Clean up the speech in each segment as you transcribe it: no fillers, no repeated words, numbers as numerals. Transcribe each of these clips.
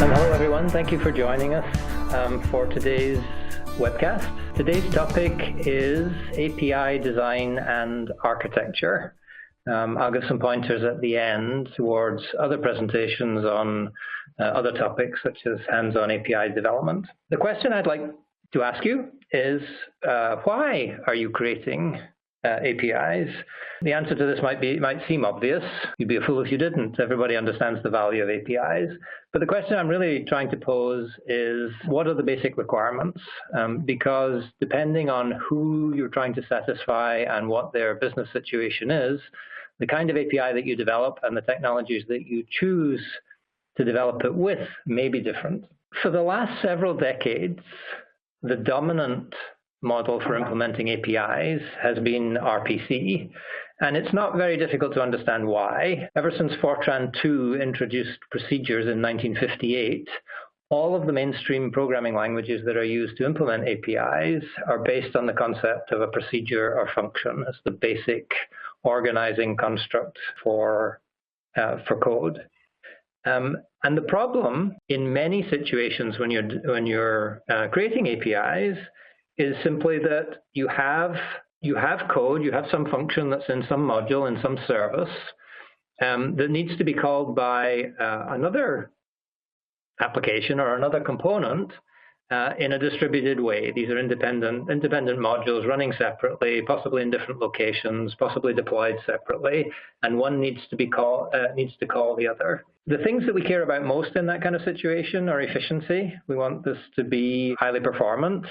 Hello everyone, thank you for joining us for today's webcast. Today's topic is API design and architecture. I'll give some pointers at the end towards other presentations on other topics such as hands-on API development. The question I'd like to ask you is, why are you creating APIs? The answer to this might seem obvious. You'd be a fool if you didn't. Everybody understands the value of APIs. But the question I'm really trying to pose is, what are the basic requirements? Because depending on who you're trying to satisfy and what their business situation is, the kind of API that you develop and the technologies that you choose to develop it with may be different. For the last several decades, the dominant model for implementing APIs has been RPC, and it's not very difficult to understand why. Ever since Fortran 2 introduced procedures in 1958, all of the mainstream programming languages that are used to implement APIs are based on the concept of a procedure or function as the basic organizing construct for code. And the problem in many situations when you're creating APIs is simply that you have code, you have some function that's in some module, in some service, that needs to be called by another application or another component in a distributed way. These are independent modules running separately, possibly in different locations, possibly deployed separately, and one needs to call the other. The things that we care about most in that kind of situation are efficiency. We want this to be highly performant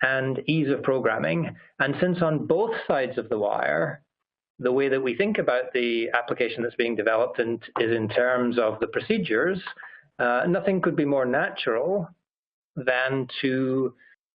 and ease of programming. And since on both sides of the wire, the way that we think about the application that's being developed is in terms of the procedures, nothing could be more natural than to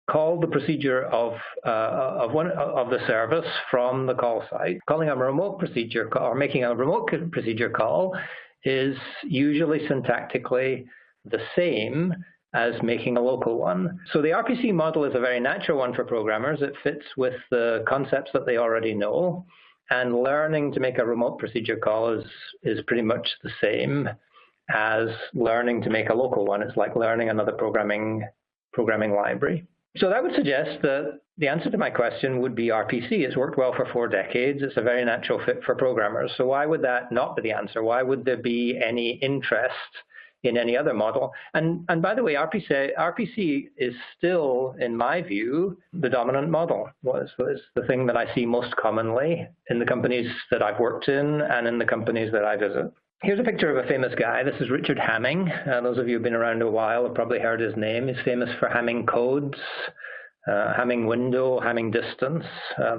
call the procedure of the service from the call site. Calling a remote procedure call, or making a remote procedure call, is usually syntactically the same as making a local one. So the RPC model is a very natural one for programmers. It fits with the concepts that they already know, and learning to make a remote procedure call is pretty much the same as learning to make a local one. It's like learning another programming library. So that would suggest that the answer to my question would be RPC. It's worked well for 4 decades. It's a very natural fit for programmers. So why would that not be the answer? Why would there be any interest in any other model? And by the way, RPC is still, in my view, the dominant model. Was the thing that I see most commonly in the companies that I've worked in and in the companies that I visit. Here's a picture of a famous guy. This is Richard Hamming. Those of you who've been around a while have probably heard his name. He's famous for Hamming codes, Hamming window, Hamming distance,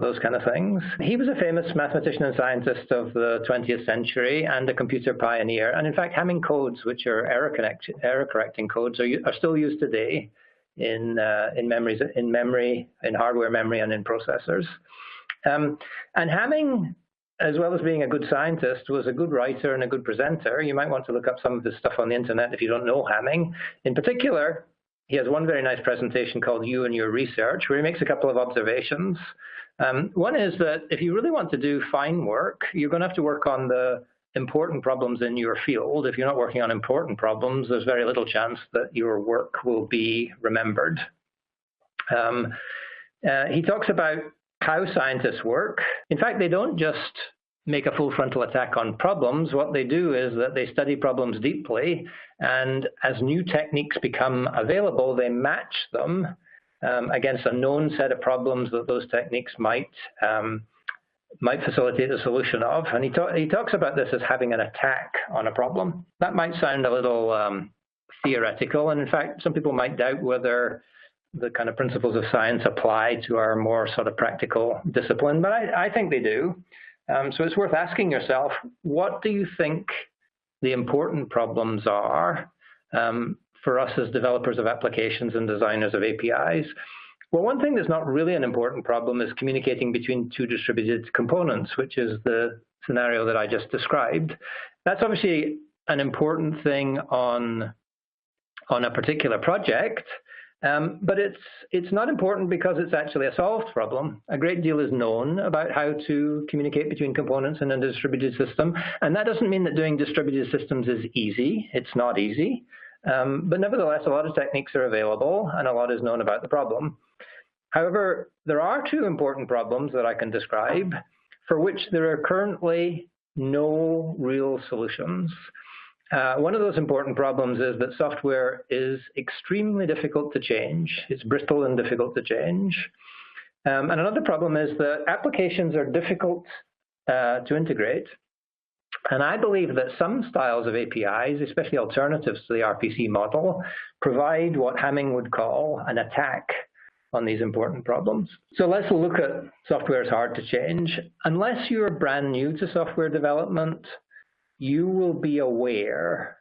those kind of things. He was a famous mathematician and scientist of the 20th century and a computer pioneer. And in fact, Hamming codes, which are error-correcting codes, are still used today in hardware memory, and in processors. And Hamming, as well as being a good scientist, was a good writer and a good presenter. You might want to look up some of his stuff on the internet if you don't know Hamming. In particular, he has one very nice presentation called You and Your Research, where he makes a couple of observations. One is that if you really want to do fine work, you're going to have to work on the important problems in your field. If you're not working on important problems, there's very little chance that your work will be remembered. He talks about how scientists work. In fact, they don't just make a full frontal attack on problems. What they do is that they study problems deeply, and as new techniques become available, they match them against a known set of problems that those techniques might facilitate the solution of. And he talks about this as having an attack on a problem. That might sound a little theoretical, and in fact, some people might doubt whether the kind of principles of science apply to our more sort of practical discipline, but I think they do. So it's worth asking yourself, what do you think the important problems are for us as developers of applications and designers of APIs? Well, one thing that's not really an important problem is communicating between 2 distributed components, which is the scenario that I just described. That's obviously an important thing on a particular project, but it's not important because it's actually a solved problem. A great deal is known about how to communicate between components in a distributed system, and that doesn't mean that doing distributed systems is easy. It's not easy. But nevertheless, a lot of techniques are available and a lot is known about the problem. However, there are two important problems that I can describe for which there are currently no real solutions. One of those important problems is that software is extremely difficult to change. It's brittle and difficult to change. And another problem is that applications are difficult to integrate. And I believe that some styles of APIs, especially alternatives to the RPC model, provide what Hamming would call an attack on these important problems. So let's look at software is hard to change. Unless you're brand new to software development, you will be aware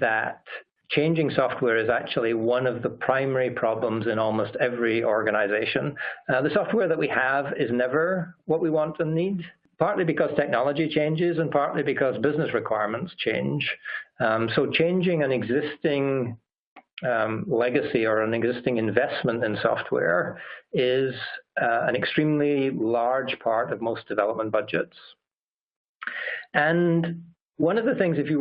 that changing software is actually one of the primary problems in almost every organization. The software that we have is never what we want and need, partly because technology changes and partly because business requirements change. So changing an existing legacy or an existing investment in software is an extremely large part of most development budgets. And one of the things, if you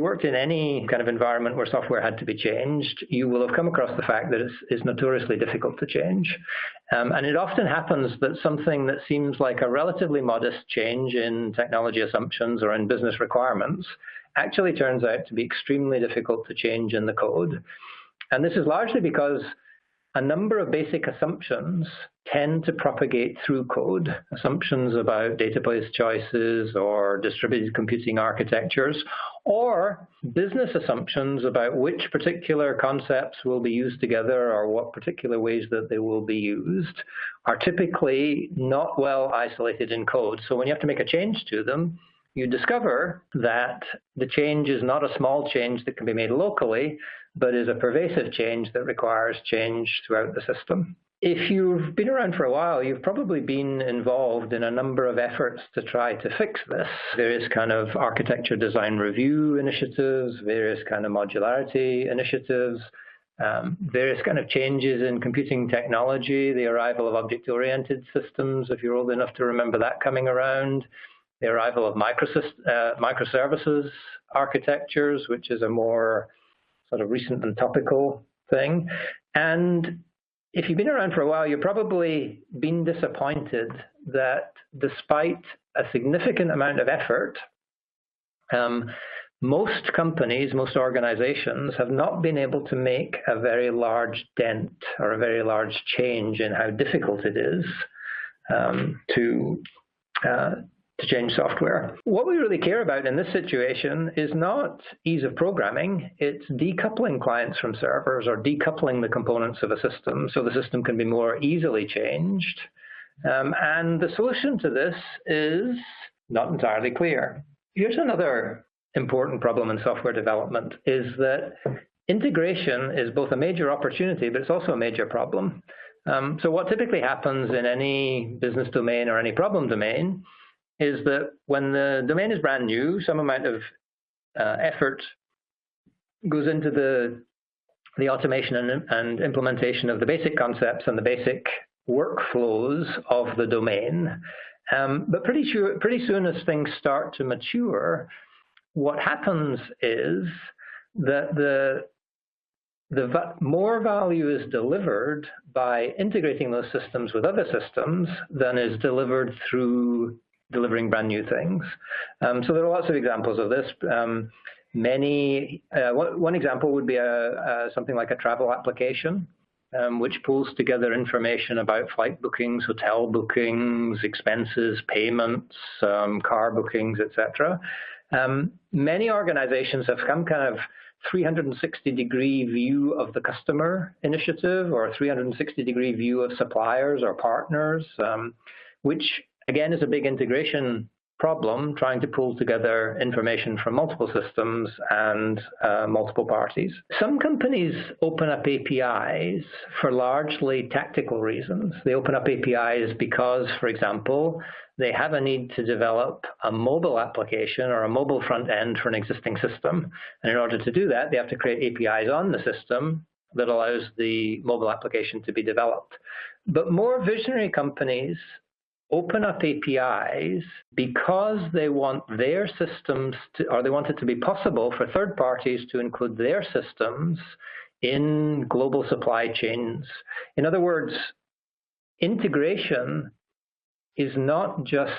worked in any kind of environment where software had to be changed, you will have come across the fact that it's notoriously difficult to change. And it often happens that something that seems like a relatively modest change in technology assumptions or in business requirements actually turns out to be extremely difficult to change in the code. And this is largely because a number of basic assumptions tend to propagate through code. Assumptions about database choices or distributed computing architectures, or business assumptions about which particular concepts will be used together or what particular ways that they will be used, are typically not well isolated in code. So when you have to make a change to them, you discover that the change is not a small change that can be made locally, but is a pervasive change that requires change throughout the system. If you've been around for a while, you've probably been involved in a number of efforts to try to fix this. Various kind of architecture design review initiatives, various kind of modularity initiatives, various kind of changes in computing technology, the arrival of object-oriented systems, if you're old enough to remember that coming around, the arrival of microservices architectures, which is a more sort of recent and topical thing. And if you've been around for a while, you've probably been disappointed that despite a significant amount of effort, most companies, most organizations have not been able to make a very large dent or a very large change in how difficult it is to change software. What we really care about in this situation is not ease of programming, it's decoupling clients from servers or decoupling the components of a system so the system can be more easily changed. And the solution to this is not entirely clear. Here's another important problem in software development, is that integration is both a major opportunity, but it's also a major problem. So what typically happens in any business domain or any problem domain is that when the domain is brand new, some amount of effort goes into the automation and implementation of the basic concepts and the basic workflows of the domain. But pretty soon as things start to mature, what happens is that the more value is delivered by integrating those systems with other systems than is delivered through delivering brand new things. So there are lots of examples of this. One example would be something like a travel application, which pulls together information about flight bookings, hotel bookings, expenses, payments, car bookings, etc. Many organizations have some kind of 360-degree view of the customer initiative or a 360-degree view of suppliers or partners, which again is a big integration problem, trying to pull together information from multiple systems and multiple parties. Some companies open up APIs for largely tactical reasons. They open up APIs because, for example, they have a need to develop a mobile application or a mobile front end for an existing system. And in order to do that, they have to create APIs on the system that allows the mobile application to be developed. But more visionary companies open up APIs because they want their systems to, or they want it to be possible for third parties to include their systems in global supply chains. In other words, integration is not just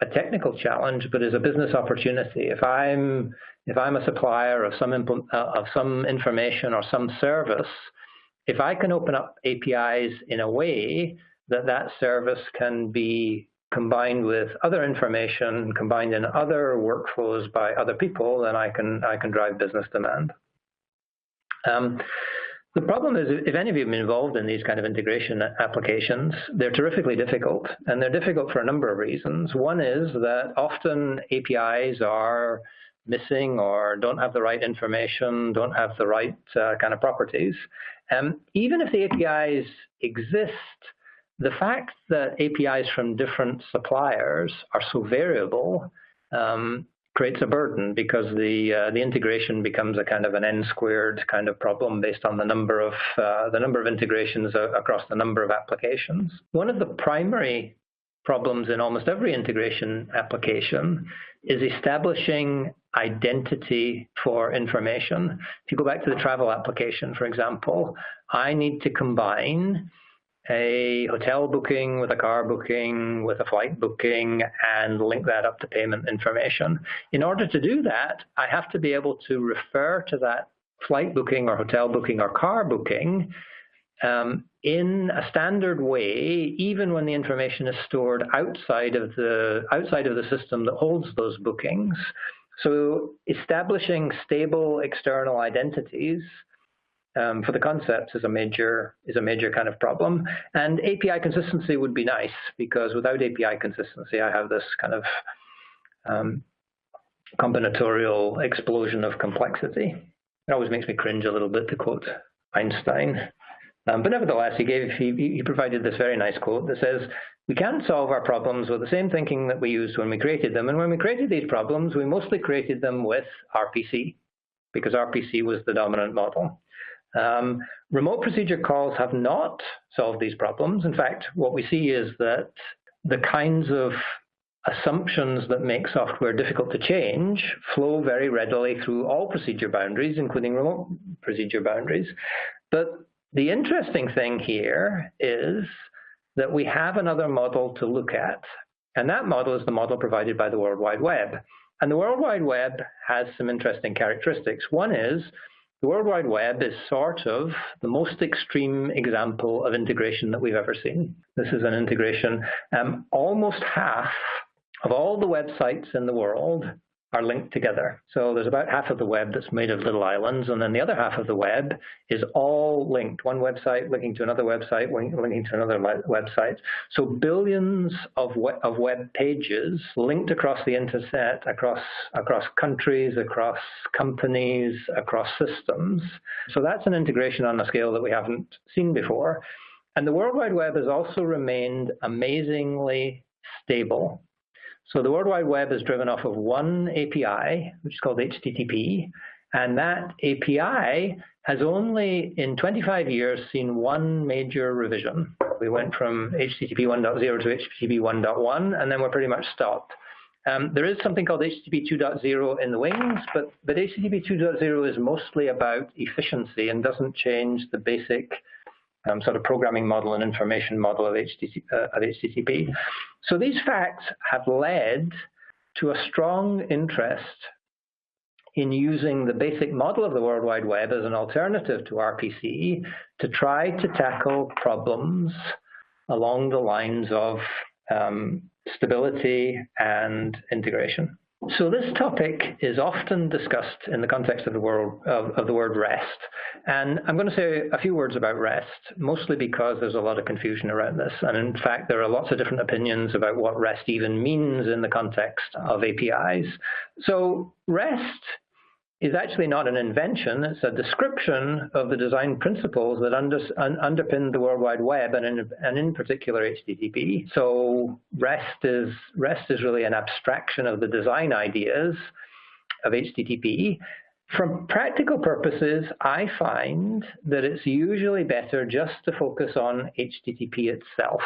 a technical challenge, but is a business opportunity. If I'm a supplier of some information or some service, if I can open up APIs in a way that that service can be combined with other information, combined in other workflows by other people, then I can drive business demand. The problem is, if any of you have been involved in these kind of integration applications, they're terrifically difficult, and they're difficult for a number of reasons. One is that often APIs are missing or don't have the right information, don't have the right kind of properties. Even if the APIs exist, the fact that APIs from different suppliers are so variable creates a burden, because the integration becomes a kind of an n-squared kind of problem based on the number of integrations across the number of applications. One of the primary problems in almost every integration application is establishing identity for information. If you go back to the travel application, for example, I need to combine a hotel booking with a car booking with a flight booking and link that up to payment information. In order to do that, I have to be able to refer to that flight booking or hotel booking or car booking in a standard way, even when the information is stored outside of the system that holds those bookings. So establishing stable external identities for the concepts is a major kind of problem. And API consistency would be nice, because without API consistency, I have this kind of combinatorial explosion of complexity. It always makes me cringe a little bit to quote Einstein. But nevertheless, he provided this very nice quote that says, "We can solve our problems with the same thinking that we used when we created them. And when we created these problems, we mostly created them with RPC, because RPC was the dominant model." Remote procedure calls have not solved these problems. In fact, what we see is that the kinds of assumptions that make software difficult to change flow very readily through all procedure boundaries, including remote procedure boundaries. But the interesting thing here is that we have another model to look at, and that model is the model provided by the World Wide Web. And the World Wide Web has some interesting characteristics. One is, the World Wide Web is sort of the most extreme example of integration that we've ever seen. This is an integration. Almost half of all the websites in the world are linked together. So there's about half of the web that's made of little islands, and then the other half of the web is all linked. One website linking to another website, linking to another website. So billions of web pages linked across the internet, across countries, across companies, across systems. So that's an integration on a scale that we haven't seen before. And the World Wide Web has also remained amazingly stable. So the World Wide Web is driven off of one API, which is called HTTP, and that API has only, in 25 years, seen one major revision. We went from HTTP 1.0 to HTTP 1.1, and then we're pretty much stopped. There is something called HTTP 2.0 in the wings, but HTTP 2.0 is mostly about efficiency and doesn't change the basic sort of programming model and information model of HTTP. So these facts have led to a strong interest in using the basic model of the World Wide Web as an alternative to RPC to try to tackle problems along the lines of stability and integration. So this topic is often discussed in the context of the word REST. And I'm going to say a few words about REST, mostly because there's a lot of confusion around this. And in fact, there are lots of different opinions about what REST even means in the context of APIs. So REST is actually not an invention. It's a description of the design principles that underpin the World Wide Web, and in particular HTTP. So REST is really an abstraction of the design ideas of HTTP. For practical purposes, I find that it's usually better just to focus on HTTP itself.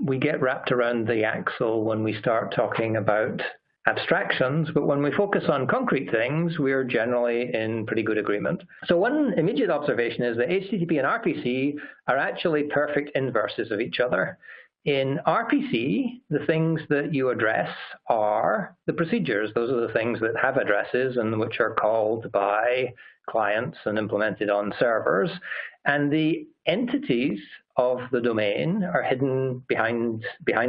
We get wrapped around the axle when we start talking about abstractions, but when we focus on concrete things, we're generally in pretty good agreement. So one immediate observation is that HTTP and RPC are actually perfect inverses of each other. In RPC, the things that you address are the procedures. Those are the things that have addresses and which are called by clients and implemented on servers. And the entities of the domain are hidden behind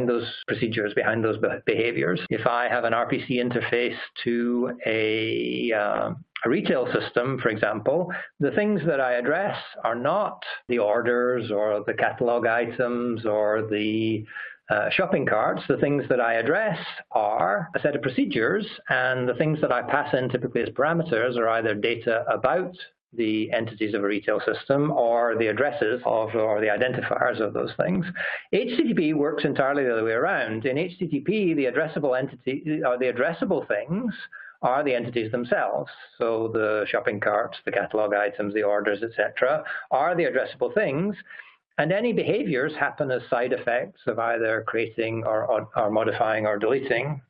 those procedures, behind those behaviors. If I have an RPC interface to a retail system, for example, the things that I address are not the orders or the catalog items or the shopping carts. The things that I address are a set of procedures, and the things that I pass in typically as parameters are either data about the entities of a retail system or the addresses of or the identifiers of those things. HTTP works entirely the other way around. In HTTP, the addressable entity or the addressable things are the entities themselves. So the shopping carts, the catalog items, the orders, etc., are the addressable things. And any behaviors happen as side effects of either creating or modifying or deleting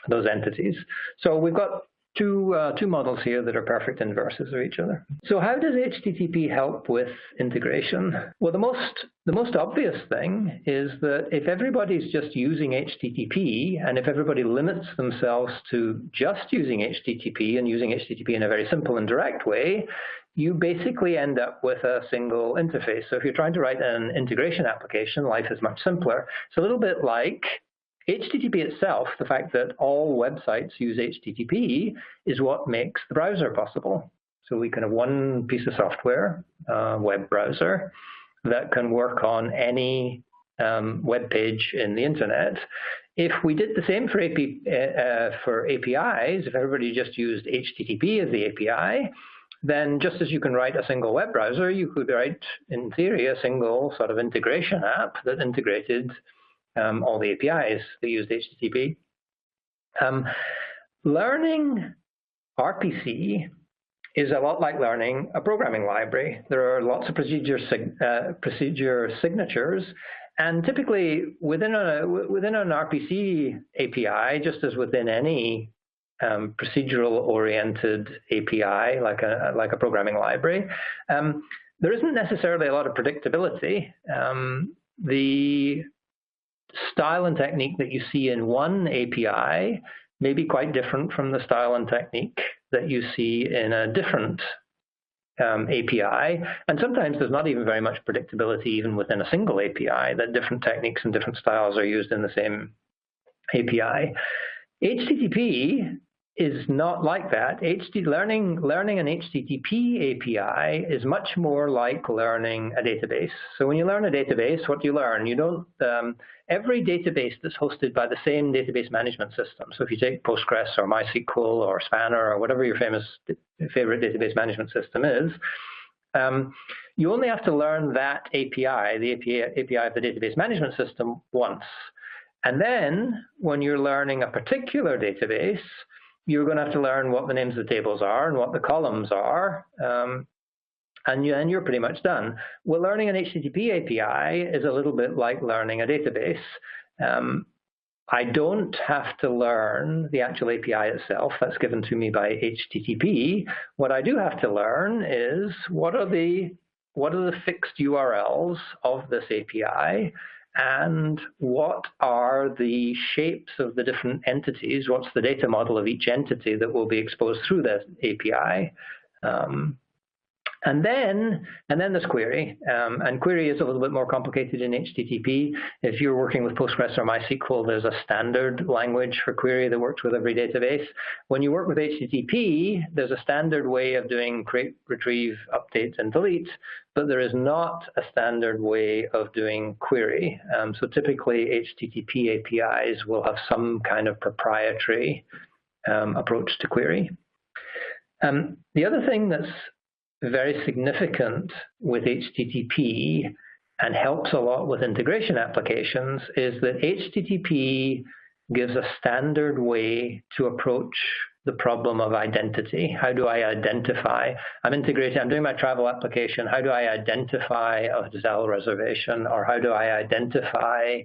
those entities. So we've got two models here that are perfect inverses of each other. So how does HTTP help with integration? Well, the most obvious thing is that if everybody's just using HTTP, and if everybody limits themselves to just using HTTP and using HTTP in a very simple and direct way, you basically end up with a single interface. So if you're trying to write an integration application, life is much simpler. It's a little bit like HTTP itself. The fact that all websites use HTTP is what makes the browser possible. So we can have one piece of software, web browser, that can work on any web page in the internet. If we did the same for APIs, if everybody just used HTTP as the API, then just as you can write a single web browser, you could write, in theory, a single sort of integration app that integrated all the APIs that used HTTP. Learning RPC is a lot like learning a programming library. There are lots of procedure signatures, and typically within an RPC API, just as within any procedural-oriented API, like a programming library, there isn't necessarily a lot of predictability. The style and technique that you see in one API may be quite different from the style and technique that you see in a different API. And sometimes there's not even very much predictability even within a single API, that different techniques and different styles are used in the same API. HTTP is not like that. Learning an HTTP API is much more like learning a database. So when you learn a database, what do you learn? You don't. Every database that's hosted by the same database management system. So if you take Postgres or MySQL or Spanner or whatever your favorite database management system is, you only have to learn that API, the API of the database management system, once. And then when you're learning a particular database, you're going to have to learn what the names of the tables are and what the columns are, and you're pretty much done. Well, learning an HTTP API is a little bit like learning a database. I don't have to learn the actual API itself. That's given to me by HTTP. What I do have to learn is what are the fixed URLs of this API, and what are the shapes of the different entities? What's the data model of each entity that will be exposed through that API? And then there's query, and query is a little bit more complicated in HTTP. If you're working with Postgres or MySQL, there's a standard language for query that works with every database. When you work with HTTP, there's a standard way of doing create, retrieve, update, and delete, but there is not a standard way of doing query. So typically, HTTP APIs will have some kind of proprietary approach to query. The other thing that's very significant with HTTP and helps a lot with integration applications is that HTTP gives a standard way to approach the problem of identity. How do I identify? I'm doing my travel application. How do I identify a hotel reservation, or how do I identify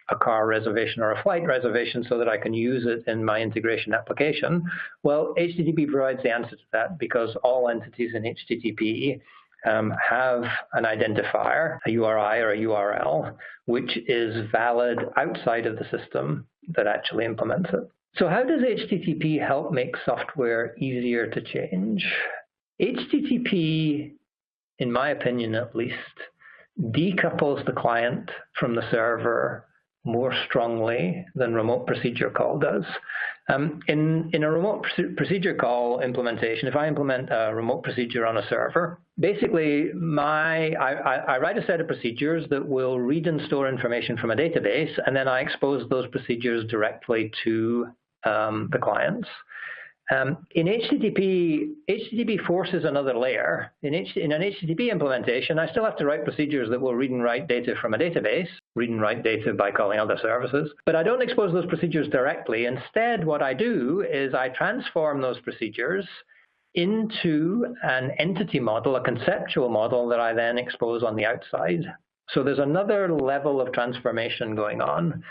a car reservation or a flight reservation so that I can use it in my integration application? Well, HTTP provides the answer to that, because all entities in HTTP have an identifier, a URI or a URL, which is valid outside of the system that actually implements it. So how does HTTP help make software easier to change? HTTP, in my opinion at least, decouples the client from the server more strongly than remote procedure call does. In a remote procedure call implementation, if I implement a remote procedure on a server, basically I write a set of procedures that will read and store information from a database, and then I expose those procedures directly to the clients. In HTTP forces another layer. In an HTTP implementation, I still have to write procedures that will read and write data from a database, read and write data by calling other services, but I don't expose those procedures directly. Instead, what I do is I transform those procedures into an entity model, a conceptual model that I then expose on the outside. So there's another level of transformation going on.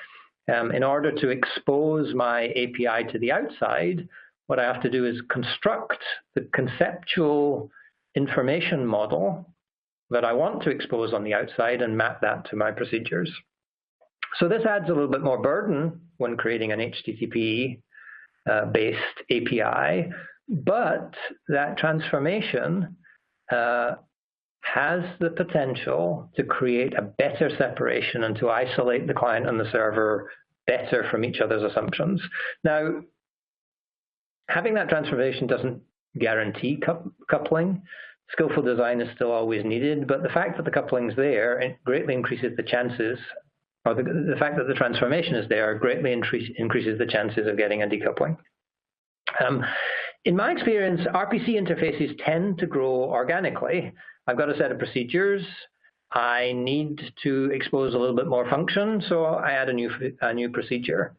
In order to expose my API to the outside, what I have to do is construct the conceptual information model that I want to expose on the outside and map that to my procedures. So this adds a little bit more burden when creating an HTTP based API, but that transformation has the potential to create a better separation and to isolate the client and the server better from each other's assumptions. Now, having that transformation doesn't guarantee coupling. Skillful design is still always needed, but the fact that the coupling's there, it greatly increases the chances, or the fact that the transformation is there greatly increases the chances of getting a decoupling. In my experience, RPC interfaces tend to grow organically. I've got a set of procedures. I need to expose a little bit more function, so I add a new procedure.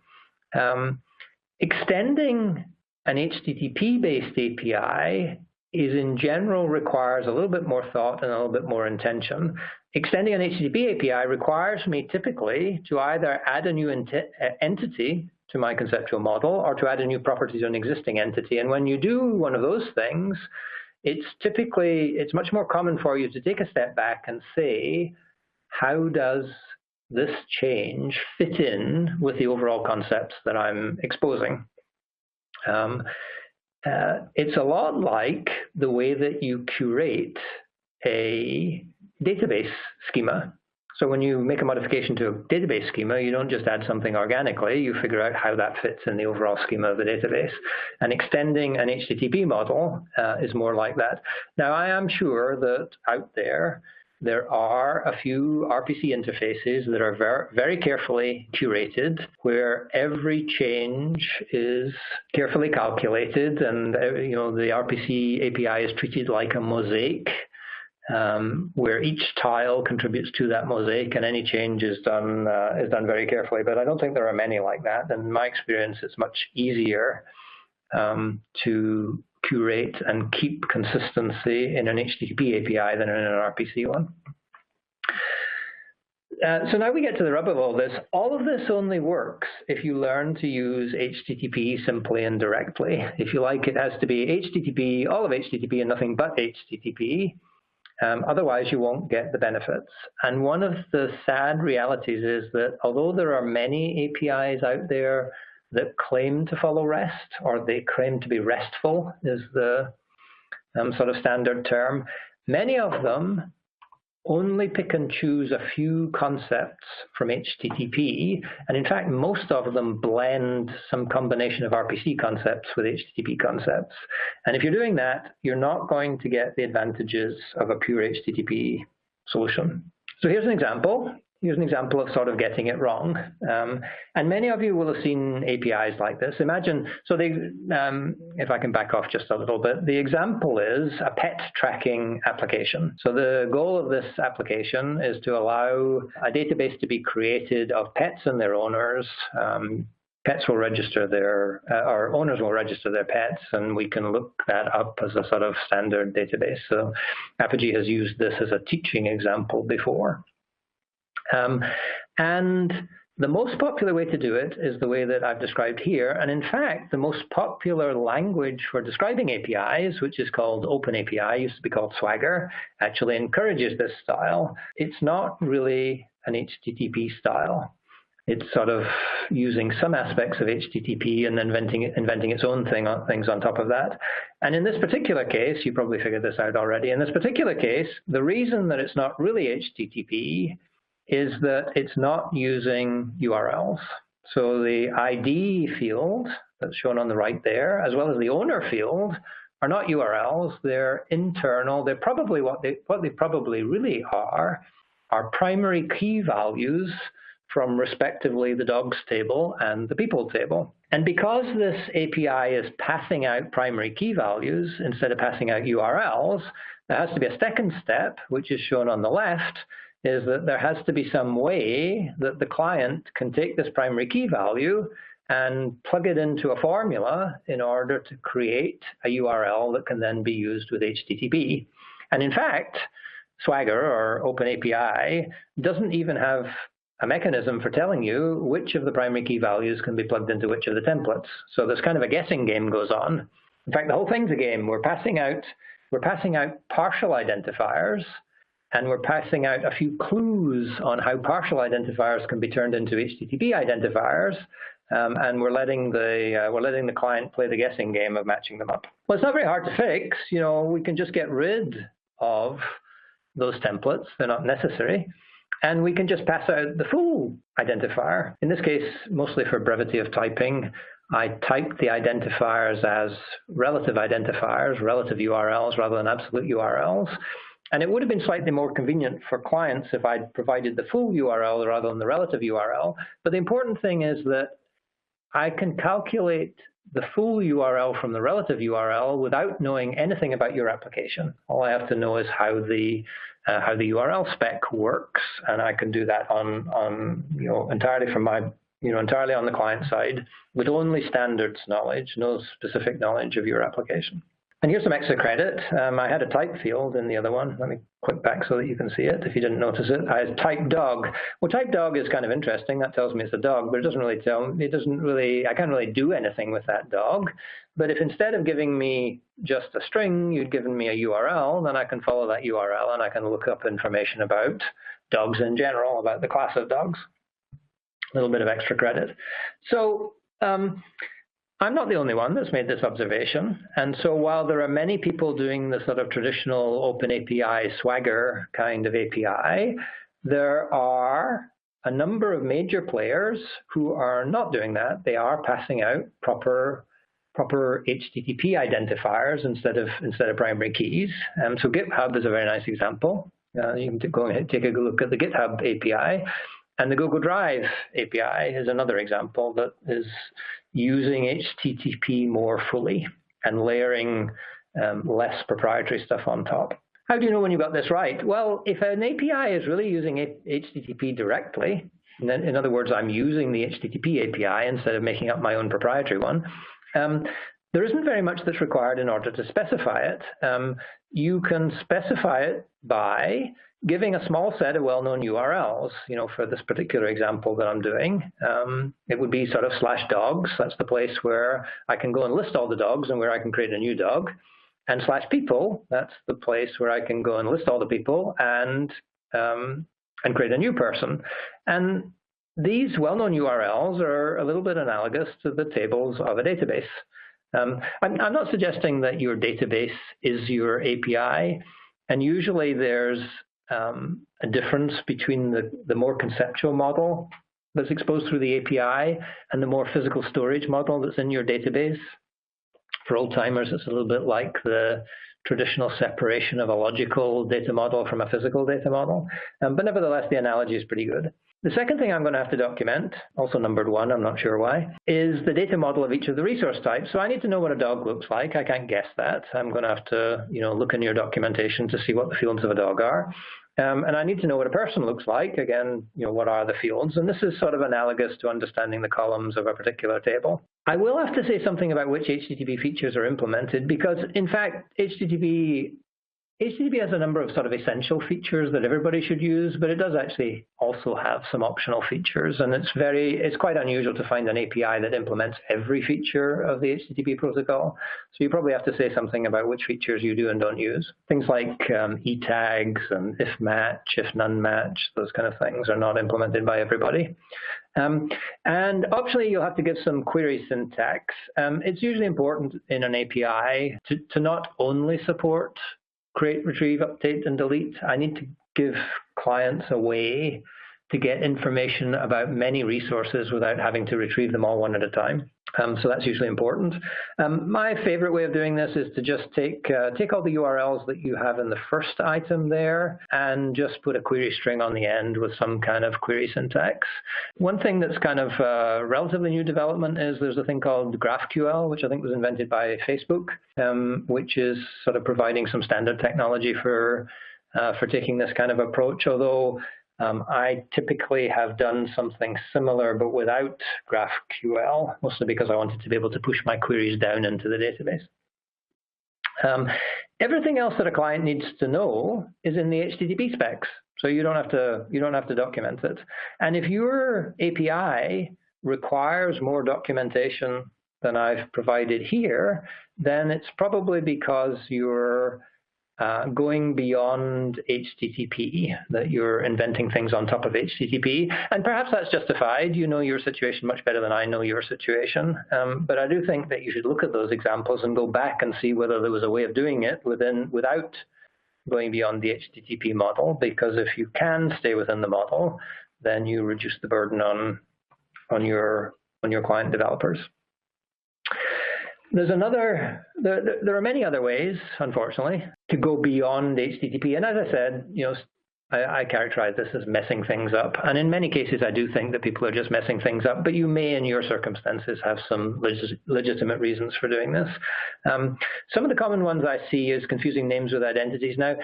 Extending an HTTP-based API in general requires a little bit more thought and a little bit more intention. Extending an HTTP API requires me typically to either add a new entity to my conceptual model or to add a new property to an existing entity. And when you do one of those things, it's much more common for you to take a step back and say, how does this change fit in with the overall concepts that I'm exposing? It's a lot like the way that you curate a database schema. So when you make a modification to a database schema, you don't just add something organically, you figure out how that fits in the overall schema of the database. And extending an HTTP model is more like that. Now, I am sure that out there are a few RPC interfaces that are very, very carefully curated, where every change is carefully calculated, and the RPC API is treated like a mosaic, where each tile contributes to that mosaic, and any change is done very carefully. But I don't think there are many like that. And in my experience, it's much easier to curate and keep consistency in an HTTP API than in an RPC one. So now we get to the rub of all this. All of this only works if you learn to use HTTP simply and directly. If you like, it has to be HTTP, all of HTTP and nothing but HTTP. Otherwise, you won't get the benefits. And one of the sad realities is that although there are many APIs out there that claim to follow REST, or they claim to be RESTful is the sort of standard term, many of them only pick and choose a few concepts from HTTP, and in fact, most of them blend some combination of RPC concepts with HTTP concepts. And if you're doing that, you're not going to get the advantages of a pure HTTP solution. So here's an example. Here's an example of sort of getting it wrong. And many of you will have seen APIs like this. Imagine, so if I can back off just a little bit, the example is a pet tracking application. So the goal of this application is to allow a database to be created of pets and their owners. pets will register or owners will register their pets, and we can look that up as a sort of standard database. So Apigee has used this as a teaching example before. And the most popular way to do it is the way that I've described here. And in fact, the most popular language for describing APIs, which is called OpenAPI, used to be called Swagger, actually encourages this style. It's not really an HTTP style. It's sort of using some aspects of HTTP and then inventing its own things on top of that. And in this particular case, you probably figured this out already. In this particular case, the reason that it's not really HTTP is that it's not using URLs. So the ID field that's shown on the right there, as well as the owner field, are not URLs. They're internal. They're probably what they probably really are primary key values from respectively the dogs table and the people table. And because this API is passing out primary key values instead of passing out URLs, there has to be a second step, which is shown on the left, is that there has to be some way that the client can take this primary key value and plug it into a formula in order to create a URL that can then be used with HTTP. And in fact, Swagger or OpenAPI doesn't even have a mechanism for telling you which of the primary key values can be plugged into which of the templates. So this kind of a guessing game goes on. In fact, the whole thing's a game. We're passing out partial identifiers, and we're passing out a few clues on how partial identifiers can be turned into HTTP identifiers, and we're letting the client play the guessing game of matching them up. Well, it's not very hard to fix. You know, we can just get rid of those templates. They're not necessary. And we can just pass out the full identifier. In this case, mostly for brevity of typing, I typed the identifiers as relative identifiers, relative URLs, rather than absolute URLs. And it would have been slightly more convenient for clients if I'd provided the full URL rather than the relative URL. But the important thing is that I can calculate the full URL from the relative URL without knowing anything about your application. All I have to know is how the URL spec works, and I can do that entirely from my entirely on the client side with only standards knowledge, no specific knowledge of your application. And here's some extra credit. I had a type field in the other one. Let me click back so that you can see it if you didn't notice it. I typed dog. Well, type dog is kind of interesting. That tells me it's a dog, but it doesn't really I can't really do anything with that dog. But if instead of giving me just a string, you'd given me a URL, then I can follow that URL and I can look up information about dogs in general, about the class of dogs. A little bit of extra credit. So, I'm not the only one that's made this observation. And so while there are many people doing the sort of traditional OpenAPI Swagger kind of API, there are a number of major players who are not doing that. They are passing out proper HTTP identifiers instead of primary keys. So GitHub is a very nice example. You can go and take a look at the GitHub API. And the Google Drive API is another example that is using HTTP more fully and layering less proprietary stuff on top. How do you know when you got this right? Well, if an API is really using HTTP directly, in other words, I'm using the HTTP API instead of making up my own proprietary one, there isn't very much that's required in order to specify it. You can specify it by giving a small set of well-known URLs. For this particular example that I'm doing, it would be sort of /dogs. That's the place where I can go and list all the dogs and where I can create a new dog. And /people, that's the place where I can go and list all the people and create a new person. And these well-known URLs are a little bit analogous to the tables of a database. I'm not suggesting that your database is your API, and usually there's a difference between the more conceptual model that's exposed through the API and the more physical storage model that's in your database. For old timers, it's a little bit like the traditional separation of a logical data model from a physical data model. But nevertheless, the analogy is pretty good. The second thing I'm going to have to document, also numbered 1, I'm not sure why, is the data model of each of the resource types. So I need to know what a dog looks like. I can't guess that. I'm going to have to look in your documentation to see what the fields of a dog are. And I need to know what a person looks like. Again, what are the fields? And this is sort of analogous to understanding the columns of a particular table. I will have to say something about which HTTP features are implemented because, in fact, HTTP has a number of sort of essential features that everybody should use, but it does actually also have some optional features. And it's quite unusual to find an API that implements every feature of the HTTP protocol. So you probably have to say something about which features you do and don't use. Things like e-tags and if match, if none match, those kind of things are not implemented by everybody. And optionally, you'll have to give some query syntax. It's usually important in an API to not only support create, retrieve, update, and delete. I need to give clients a way to get information about many resources without having to retrieve them all one at a time. So that's usually important. My favorite way of doing this is to just take all the URLs that you have in the first item there and just put a query string on the end with some kind of query syntax. One thing that's kind of relatively new development is there's a thing called GraphQL, which I think was invented by Facebook, which is sort of providing some standard technology for taking this kind of approach, although I typically have done something similar, but without GraphQL, mostly because I wanted to be able to push my queries down into the database. Everything else that a client needs to know is in the HTTP specs, so you don't have to document it. And if your API requires more documentation than I've provided here, then it's probably because you're going beyond HTTP, that you're inventing things on top of HTTP. And perhaps that's justified. You know your situation much better than I know your situation. But I do think that you should look at those examples and go back and see whether there was a way of doing it without going beyond the HTTP model, because if you can stay within the model, then you reduce the burden on your client developers. There are many other ways, unfortunately, to go beyond HTTP. And as I said, I characterize this as messing things up. And in many cases, I do think that people are just messing things up. But you may, in your circumstances, have some legitimate reasons for doing this. Some of the common ones I see is confusing names with identities. Now,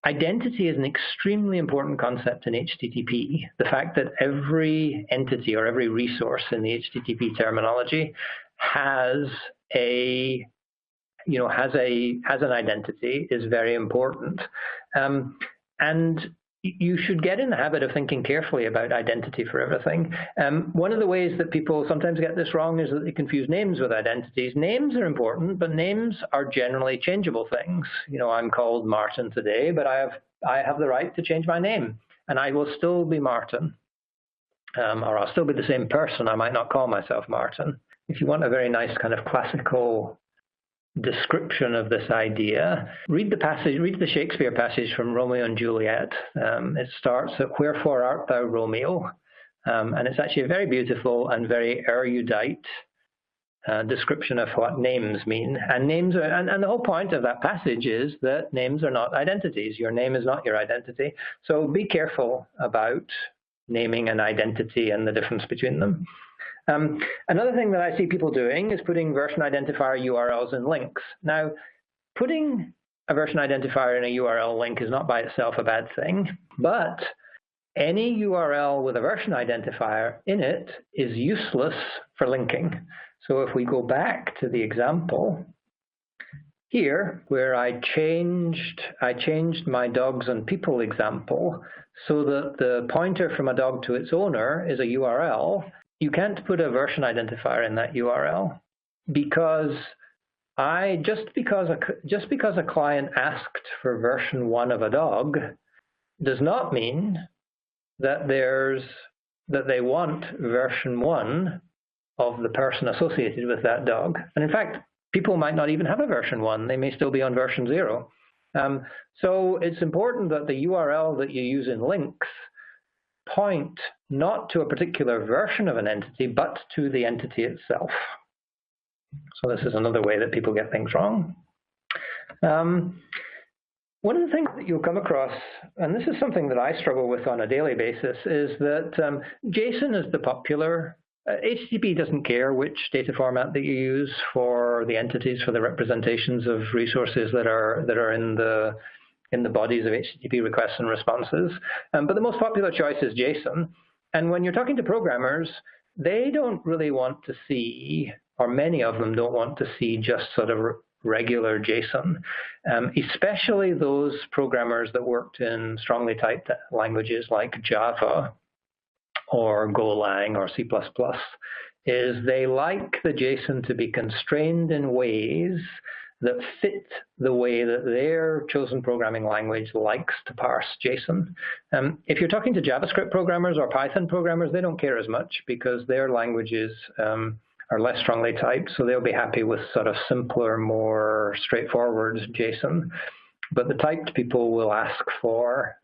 identity is an extremely important concept in HTTP. The fact that every entity or every resource in the HTTP terminology has an identity is very important. And you should get in the habit of thinking carefully about identity for everything. One of the ways that people sometimes get this wrong is that they confuse names with identities. Names are important, but names are generally changeable things. I'm called Martin today, but I have the right to change my name, and I will still be Martin. Or I'll still be the same person. I might not call myself Martin. If you want a very nice kind of classical description of this idea, read the Shakespeare passage from Romeo and Juliet. It starts at "Wherefore art thou Romeo?" And it's actually a very beautiful and very erudite description of what names mean. And names are, and the whole point of that passage is that names are not identities. Your name is not your identity. So be careful about naming an identity and the difference between them. Another thing that I see people doing is putting version identifier URLs in links. Now, putting a version identifier in a URL link is not by itself a bad thing, but any URL with a version identifier in it is useless for linking. So if we go back to the example here, where I changed my dogs and people example so that the pointer from a dog to its owner is a URL, you can't put a version identifier in that URL because just because a client asked for version 1 of a dog does not mean that they want version 1 of the person associated with that dog. And in fact, people might not even have a version 1. They may still be on version 0. So it's important that the URL that you use in links point not to a particular version of an entity, but to the entity itself. So this is another way that people get things wrong. One of the things that you'll come across, and this is something that I struggle with on a daily basis, is that JSON is the popular. HTTP doesn't care which data format that you use for the entities, for the representations of resources that are in in the bodies of HTTP requests and responses. But the most popular choice is JSON. And when you're talking to programmers, they don't really want to see, or many of them don't want to see just sort of regular JSON, especially those programmers that worked in strongly typed languages like Java or Golang or C++, is they like the JSON to be constrained in ways that fit the way that their chosen programming language likes to parse JSON. If you're talking to JavaScript programmers or Python programmers, they don't care as much because their languages are less strongly typed, so they'll be happy with sort of simpler, more straightforward JSON. But the typed people will ask for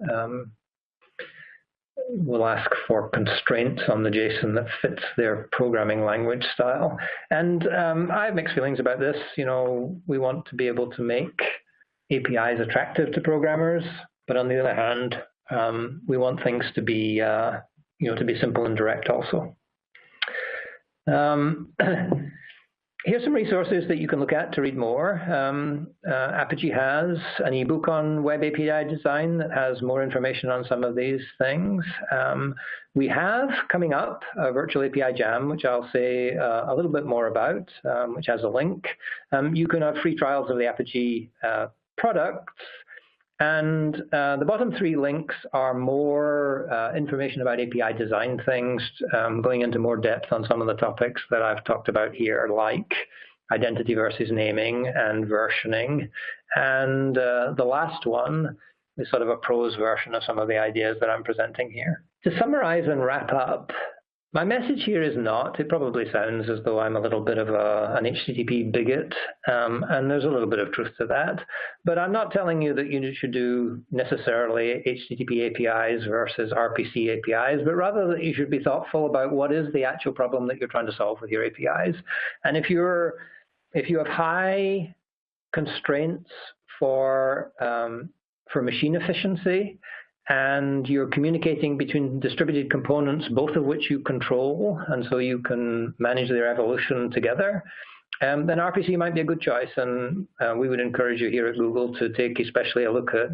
constraints on the JSON that fits their programming language style. And I have mixed feelings about this. You know, we want to be able to make APIs attractive to programmers, but on the other hand, we want things to be, to be simple and direct also. Here's some resources that you can look at to read more. Apigee has an ebook on web API design that has more information on some of these things. We have coming up a virtual API jam, which I'll say a little bit more about, which has a link. You can have free trials of the Apigee products. And the bottom three links are more information about API design things, going into more depth on some of the topics that I've talked about here, like identity versus naming and versioning. And the last one is sort of a prose version of some of the ideas that I'm presenting here. To summarize and wrap up, my message here is not, it probably sounds as though I'm a little bit of an HTTP bigot, and there's a little bit of truth to that, but I'm not telling you that you should do necessarily HTTP APIs versus RPC APIs, but rather that you should be thoughtful about what is the actual problem that you're trying to solve with your APIs. And if you have high constraints for machine efficiency, and you're communicating between distributed components, both of which you control, and so you can manage their evolution together, then RPC might be a good choice. And we would encourage you here at Google to take especially a look at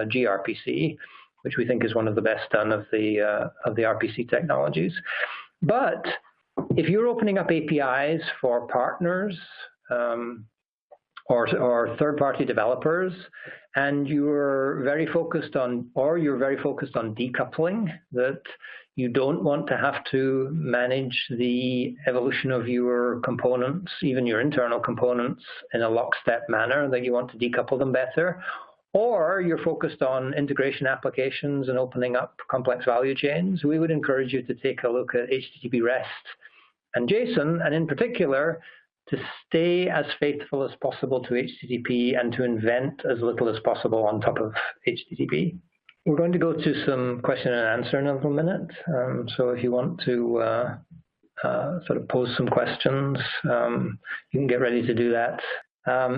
gRPC, which we think is one of the best done of the RPC technologies. But if you're opening up APIs for partners, or third-party developers, and you're very focused on decoupling, that you don't want to have to manage the evolution of your components, even your internal components, in a lockstep manner, that you want to decouple them better, or you're focused on integration applications and opening up complex value chains, we would encourage you to take a look at HTTP REST and JSON, and in particular, to stay as faithful as possible to HTTP and to invent as little as possible on top of HTTP. We're going to go to some question and answer in a little minute. So if you want to sort of pose some questions, you can get ready to do that.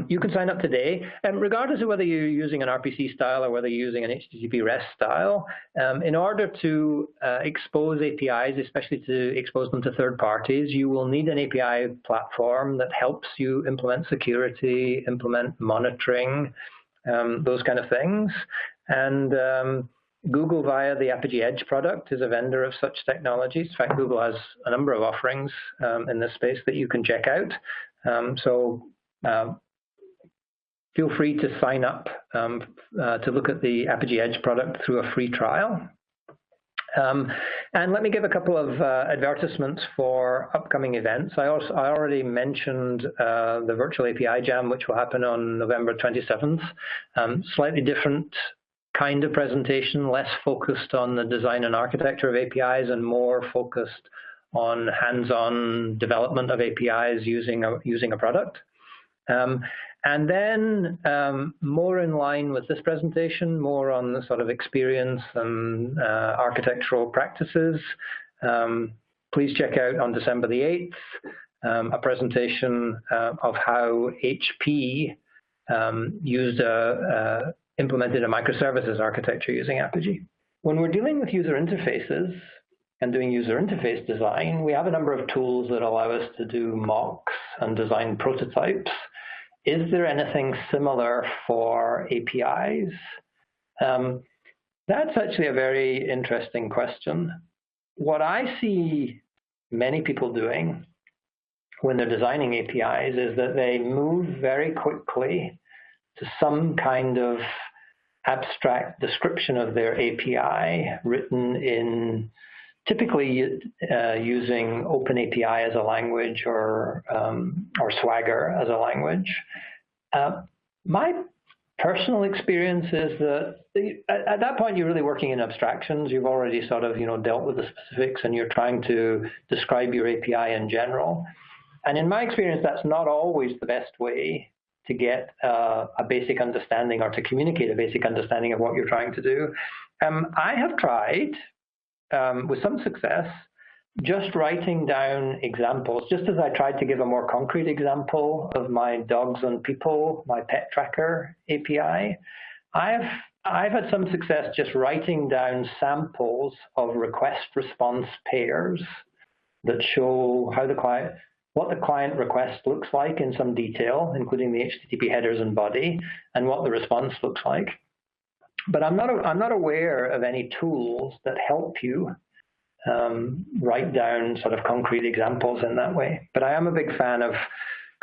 You can sign up today, and regardless of whether you're using an RPC style or whether you're using an HTTP REST style, in order to expose APIs, especially to expose them to third parties, you will need an API platform that helps you implement security, implement monitoring, those kind of things. And Google, via the Apigee Edge product, is a vendor of such technologies. In fact, Google has a number of offerings in this space that you can check out. Feel free to sign up to look at the Apigee Edge product through a free trial. And let me give a couple of advertisements for upcoming events. I already mentioned the Virtual API Jam, which will happen on November 27th. Slightly different kind of presentation, less focused on the design and architecture of APIs and more focused on hands-on development of APIs using a product. And then more in line with this presentation, more on the sort of experience and architectural practices. Please check out on December the 8th a presentation of how HP implemented a microservices architecture using Apigee. When we're dealing with user interfaces and doing user interface design, we have a number of tools that allow us to do mocks and design prototypes. Is there anything similar for APIs? That's actually a very interesting question. What I see many people doing when they're designing APIs is that they move very quickly to some kind of abstract description of their API written in typically using OpenAPI as a language or Swagger as a language. My personal experience is that at that point you're really working in abstractions. You've already sort of dealt with the specifics, and you're trying to describe your API in general. And in my experience, that's not always the best way to get a basic understanding or to communicate a basic understanding of what you're trying to do. I have tried, with some success, just writing down examples, just as I tried to give a more concrete example of my dogs and people, my pet tracker API. I've had some success just writing down samples of request-response pairs that show how what the client request looks like in some detail, including the HTTP headers and body, and what the response looks like. But I'm not aware of any tools that help you write down sort of concrete examples in that way. But I am a big fan of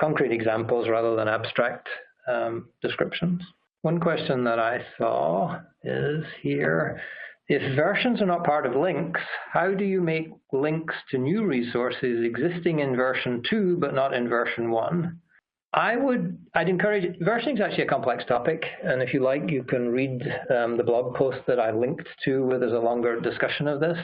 concrete examples rather than abstract descriptions. One question that I saw is here: if versions are not part of links, how do you make links to new resources existing in version 2 but not in version 1? I'd encourage, versioning is actually a complex topic, and if you like, you can read the blog post that I linked to where there's a longer discussion of this.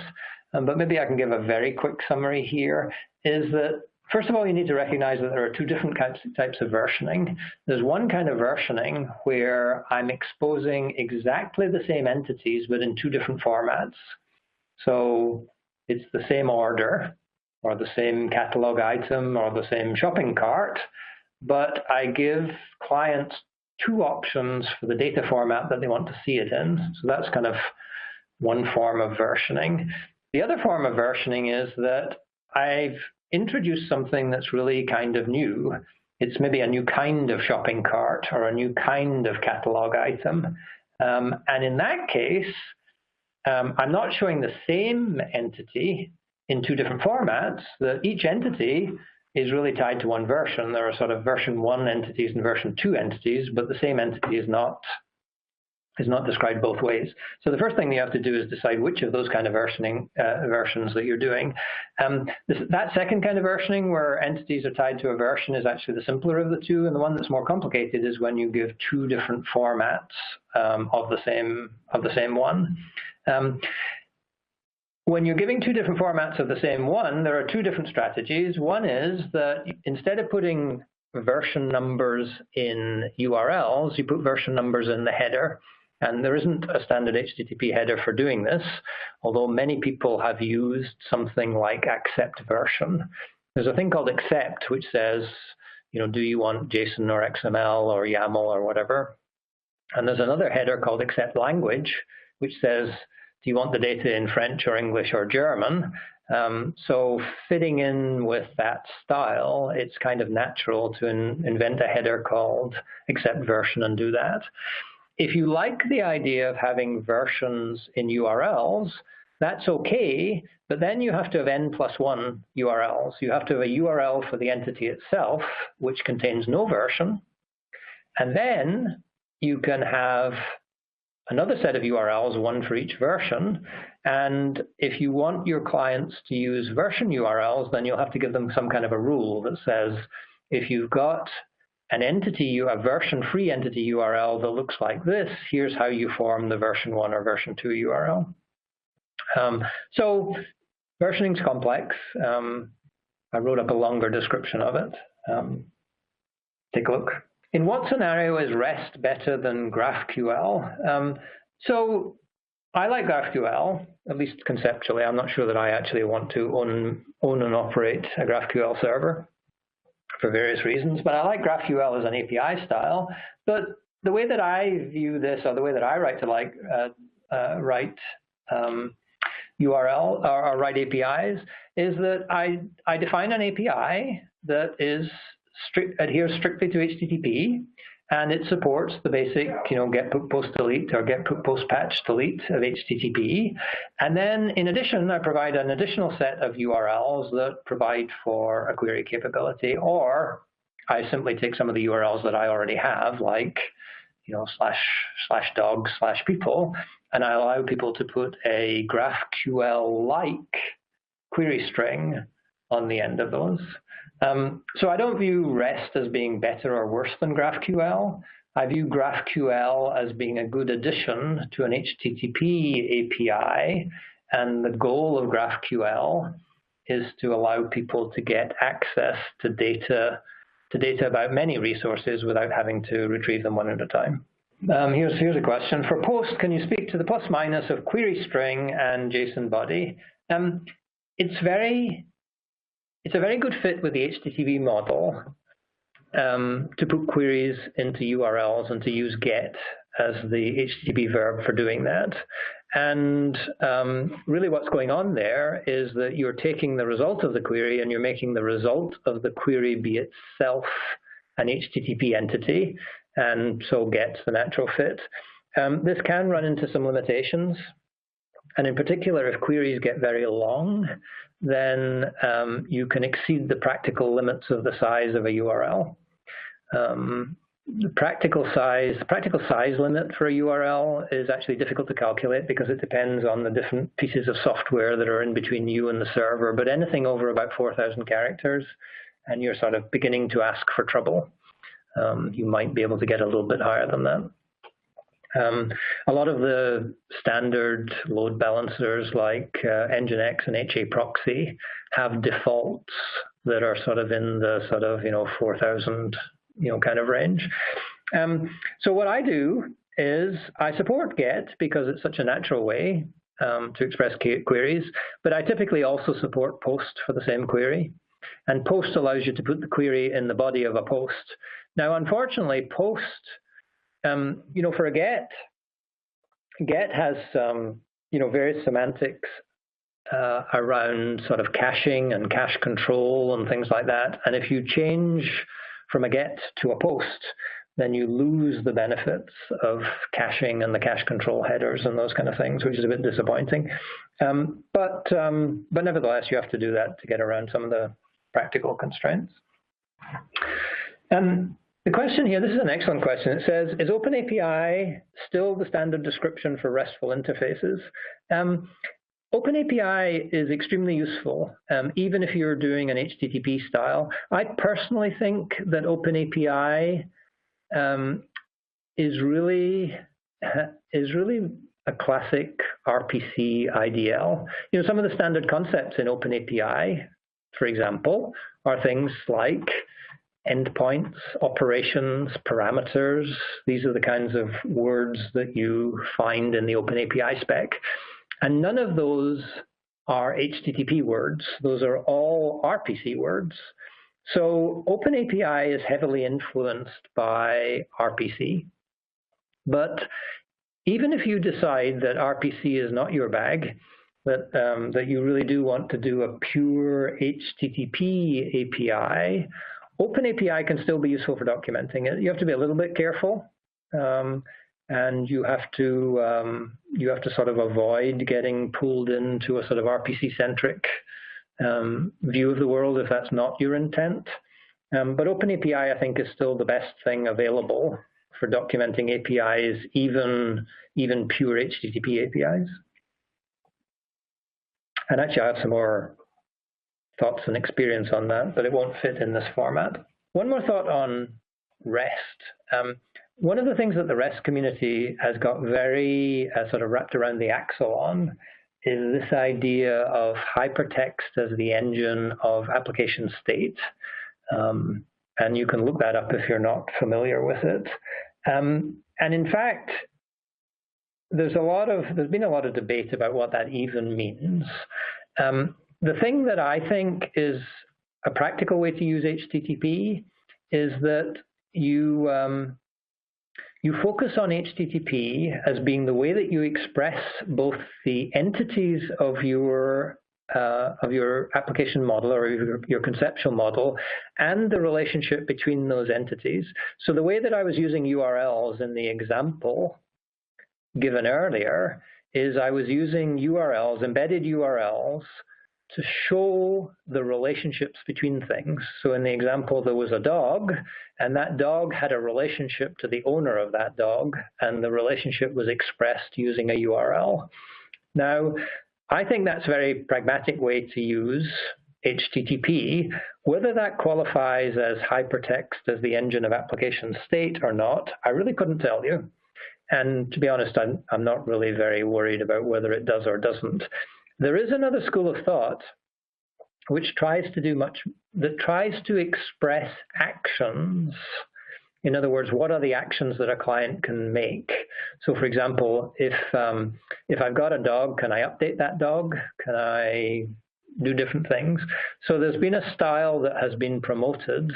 But maybe I can give a very quick summary here, is that first of all, you need to recognize that there are two different types of versioning. There's one kind of versioning where I'm exposing exactly the same entities, but in two different formats. So it's the same order, or the same catalog item, or the same shopping cart, but I give clients two options for the data format that they want to see it in. So that's kind of one form of versioning. The other form of versioning is that I've introduced something that's really kind of new. It's maybe a new kind of shopping cart or a new kind of catalog item. And in that case, I'm not showing the same entity in two different formats. Each entity is really tied to one version. There are sort of version 1 entities and version 2 entities, but the same entity is not described both ways. So the first thing you have to do is decide which of those kind of versioning versions that you're doing. That second kind of versioning, where entities are tied to a version, is actually the simpler of the two, and the one that's more complicated is when you give two different formats of the same one. When you're giving two different formats of the same one, there are two different strategies. One is that instead of putting version numbers in URLs, you put version numbers in the header. And there isn't a standard HTTP header for doing this, although many people have used something like accept version. There's a thing called accept, which says, do you want JSON or XML or YAML or whatever? And there's another header called accept language, which says, do you want the data in French or English or German? So fitting in with that style, it's kind of natural to invent a header called accept version and do that. If you like the idea of having versions in URLs, that's okay, but then you have to have n+1 URLs. You have to have a URL for the entity itself, which contains no version, and then you can have another set of URLs, one for each version. And if you want your clients to use version URLs, then you'll have to give them some kind of a rule that says, if you've got an entity, a version-free entity URL that looks like this, here's how you form the version 1 or version 2 URL. So versioning is complex. I wrote up a longer description of it. Take a look. In what scenario is REST better than GraphQL? So I like GraphQL, at least conceptually. I'm not sure that I actually want to own and operate a GraphQL server for various reasons, but I like GraphQL as an API style. But the way that I view this, or the way that I write write URL or write APIs, is that I define an API that adheres strictly to HTTP, and it supports the basic, get put post delete or get put post patch delete of HTTP. And then in addition, I provide an additional set of URLs that provide for a query capability, or I simply take some of the URLs that I already have, like //dog/people, and I allow people to put a GraphQL-like query string on the end of those. So I don't view REST as being better or worse than GraphQL. I view GraphQL as being a good addition to an HTTP API, and the goal of GraphQL is to allow people to get access to data about many resources without having to retrieve them one at a time. Here's a question. For post, can you speak to the plus minus of query string and JSON body? It's a very good fit with the HTTP model to put queries into URLs and to use get as the HTTP verb for doing that. And really what's going on there is that you're taking the result of the query and you're making the result of the query be itself an HTTP entity, and so get's the natural fit. This can run into some limitations. And in particular, if queries get very long, then you can exceed the practical limits of the size of a URL. The practical size limit for a URL is actually difficult to calculate because it depends on the different pieces of software that are in between you and the server. But anything over about 4,000 characters, and you're sort of beginning to ask for trouble, you might be able to get a little bit higher than that. A lot of the standard load balancers like Nginx and HAProxy have defaults that are sort of in the 4,000 kind of range. So what I do is I support get because it's such a natural way to express queries, but I typically also support post for the same query. And post allows you to put the query in the body of a post. Now, unfortunately, post, for a get has various semantics around sort of caching and cache control and things like that. And if you change from a get to a post, then you lose the benefits of caching and the cache control headers and those kind of things, which is a bit disappointing. But nevertheless, you have to do that to get around some of the practical constraints. The question here, this is an excellent question. It says, is OpenAPI still the standard description for RESTful interfaces? OpenAPI is extremely useful, even if you're doing an HTTP style. I personally think that OpenAPI is really a classic RPC IDL. Some of the standard concepts in OpenAPI, for example, are things like endpoints, operations, parameters. These are the kinds of words that you find in the OpenAPI spec. And none of those are HTTP words. Those are all RPC words. So OpenAPI is heavily influenced by RPC. But even if you decide that RPC is not your bag, that you really do want to do a pure HTTP API, OpenAPI can still be useful for documenting it. You have to be a little bit careful, and you have to sort of avoid getting pulled into a sort of RPC-centric view of the world if that's not your intent. But OpenAPI, I think, is still the best thing available for documenting APIs, even pure HTTP APIs. And actually, I have some more thoughts and experience on that, but it won't fit in this format. One more thought on REST. One of the things that the REST community has got very sort of wrapped around the axle on is this idea of hypertext as the engine of application state. And you can look that up if you're not familiar with it. And in fact, there's been a lot of debate about what that even means. The thing that I think is a practical way to use HTTP is that you focus on HTTP as being the way that you express both the entities of your of your application model or your conceptual model and the relationship between those entities. So the way that I was using URLs in the example given earlier is I was using URLs, embedded URLs, to show the relationships between things. So in the example, there was a dog, and that dog had a relationship to the owner of that dog, and the relationship was expressed using a URL. Now, I think that's a very pragmatic way to use HTTP. Whether that qualifies as hypertext as the engine of application state or not, I really couldn't tell you. And to be honest, I'm not really very worried about whether it does or doesn't. There is another school of thought which tries to express actions. In other words, what are the actions that a client can make? So for example, if I've got a dog, can I update that dog? Can I do different things? So there's been a style that has been promoted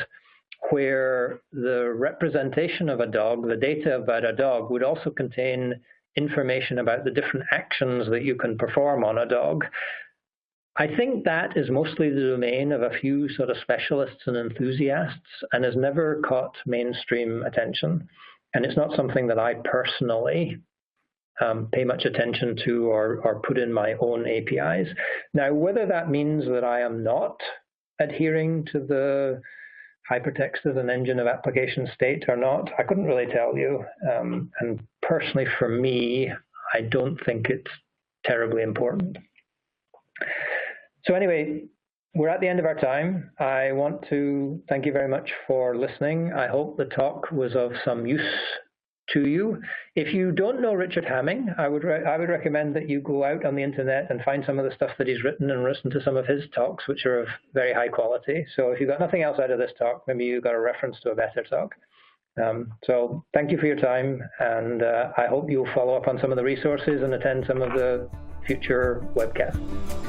where the representation of a dog, the data about a dog, would also contain information about the different actions that you can perform on a dog. I think that is mostly the domain of a few sort of specialists and enthusiasts and has never caught mainstream attention. And it's not something that I personally pay much attention to or put in my own APIs. Now, whether that means that I am not adhering to the hypertext as an engine of application state or not, I couldn't really tell you. And personally, for me, I don't think it's terribly important. So anyway, we're at the end of our time. I want to thank you very much for listening. I hope the talk was of some use to you. If you don't know Richard Hamming, I would recommend that you go out on the internet and find some of the stuff that he's written and listen to some of his talks, which are of very high quality. So if you got nothing else out of this talk, maybe you got a reference to a better talk. So thank you for your time, and I hope you'll follow up on some of the resources and attend some of the future webcasts.